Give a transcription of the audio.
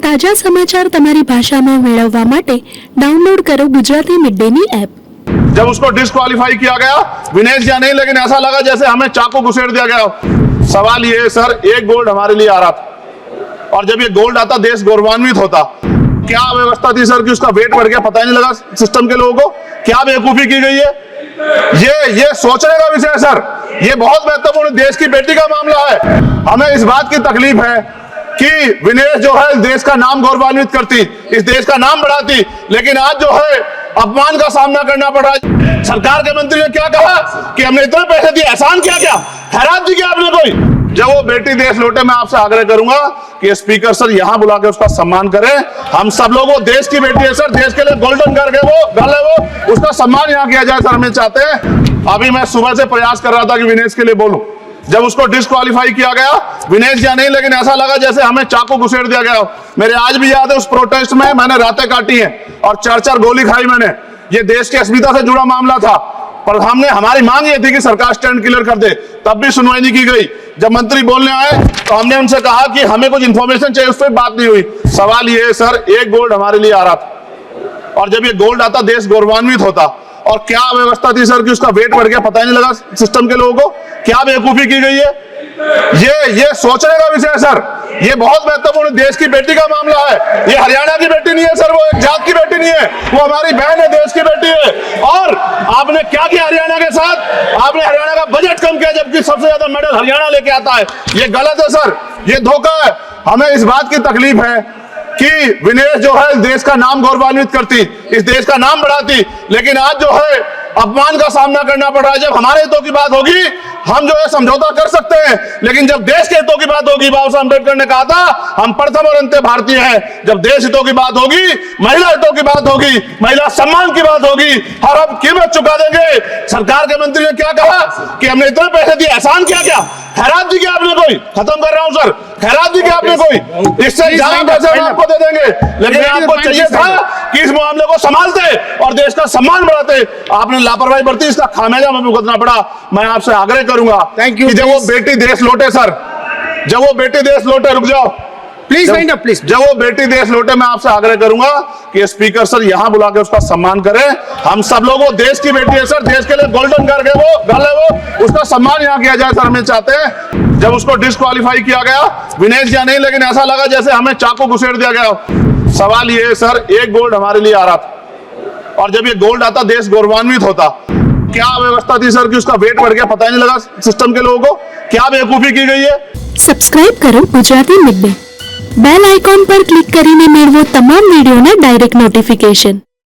તાજા સમાચાર તમારી ભાષામાં મેળવવા માટે ડાઉનલોડ કરો ગુજરાતી મિડ ડેની એપ। जब उसको डिस्क्वालीफाई किया गया विनेश या नहीं, लेकिन ऐसा लगा जैसे हमें चाकू घुसेड़ दिया गया। सवाल ये है सर, एक गोल्ड हमारे लिए आ रहा था और जब ये गोल्ड आता देश गौरवान्वित होता। क्या व्यवस्था थी सर कि उसका वेट बढ़ गया, पता ही नहीं लगा सिस्टम के लोगों को। क्या बेवकूफी की गई है, ये सोचने का विषय है सर। ये बहुत महत्वपूर्ण देश की बेटी का मामला है। हमें इस बात की तकलीफ है कि विनेश जो है इस देश का नाम गौरवान्वित करती, इस देश का नाम बढ़ाती, लेकिन आज जो है अपमान का सामना करना पड़ रहा है। सरकार के मंत्री ने क्या कहा कि हमने इतने पैसे दिए, एहसान किया क्या, खैरात दी क्या आपने कोई। जब वो बेटी देश लौटे, मैं आपसे आग्रह करूंगा कि स्पीकर सर यहां बुला के उसका सम्मान करें। हम सब लोग, वो देश की बेटी है सर, देश के लिए गोल्डन गर्ल है वो, उसका सम्मान यहां किया जाए सर, हमें चाहते हैं। अभी मैं सुबह से प्रयास कर रहा था कि विनेश के लिए बोलूं। जब उसको डिस्क्वालीफाई किया गया विनेश या नहीं, लेकिन ऐसा लगा जैसे हमें चाकू घुसेड़ दिया गया। मेरे आज भी याद है उस प्रोटेस्ट में मैंने रातें काटी हैं और 4-4 गोली खाई मैंने। ये देश की अस्मिता से जुड़ा मामला था, पर हमारी मांग ये थी कि सरकार स्टैंड क्लियर कर दे, तब भी सुनवाई नहीं की गई। जब मंत्री बोलने आए तो हमने उनसे कहा कि हमें कुछ इंफॉर्मेशन चाहिए, उस पर बात नहीं हुई। सवाल ये है सर, एक गोल्ड हमारे लिए आ रहा था और जब ये गोल्ड आता देश गौरवान्वित होता। और क्या व्यवस्था थी सर कि उसका वेट बढ़ गया, पता ही नहीं लगा सिस्टम के लोगों को। क्या बेवकूफी की गई है, ये सोचने का विषय है सर। ये बहुत महत्वपूर्ण देश की बेटी का मामला है। ये हरियाणा की बेटी नहीं है सर, वो एक जात की बेटी नहीं है, वो हमारी बहन है, देश की बेटी है। और आपने क्या किया हरियाणा के साथ, आपने हरियाणा का बजट कम किया, जबकि सबसे ज्यादा मेडल हरियाणा लेके आता है। ये गलत है सर, ये धोखा है। हमें इस बात की तकलीफ है कि विनेश जो है इस देश का नाम गौरवान्वित करती, इस देश का नाम बढ़ाती, लेकिन आज जो है अपमान का सामना करना पड़ रहा है। जब हमारे हितों की बात होगी हम जो है समझौता कर सकते हैं, लेकिन जब देश के हितों की बात होगी, बाबा साहब अम्बेडकर ने कहा था हम प्रथम और अंत्य भारतीय हैं। जब देश हितों की बात होगी, महिला हितों की बात होगी, महिला सम्मान की बात होगी, और हम कीमत चुका देंगे। सरकार के मंत्री ने क्या कहा कि हमने इतने पैसे दिए, एहसान किया क्या, खैरात दी क्या आपने कोई। खत्म कर रहा हूं सर, खैरात दी क्या आपने कोई, इससे ज्यादा पैसे हम आपको दे देंगे। लेकिन आपको चाहिए था कि इस मामले को संभालते और देश का सम्मान बढ़ाते। आपने लापरवाही बरती, इसका खामियाजा हमें भुगतना पड़ा। मैं आपसे आग्रह करूंगा कि जब वो बेटी देश लौटे सर, जब वो बेटी देश लौटे, रुक जाओ प्लीज, प्लीज, जब वो बेटी देश लौटे, मैं आपसे आग्रह करूंगा कि स्पीकर सर यहां बुला के उसका सम्मान करें। हम सब लोग, वो देश की बेटी है सर, देश के लिए गोल्डन गर्ल है वो, उसका सम्मान यहां किया जाए सर, हमें चाहते हैं। जब उसको डिस्क्वालीफाई किया गया विनेश या नहीं, लेकिन ऐसा लगा जैसे हमें चाकू घुसेड़ दिया गया। सवाल ये है सर, एक गोल्ड हमारे लिए आ रहा था और जब ये गोल्ड आता देश गौरवान्वित होता। क्या व्यवस्था थी सर कि उसका वेट बढ़ गया, पता ही नहीं लगा सिस्टम के लोगों को। क्या बेवकूफी की गई है। સબસ્ક્રાઇબ કરો Gujarati mid day. Bell icon પર ક્લિક કરીને મેળવો તમામ વિડીયોના ડાયરેક્ટ નોટિફિકેશન।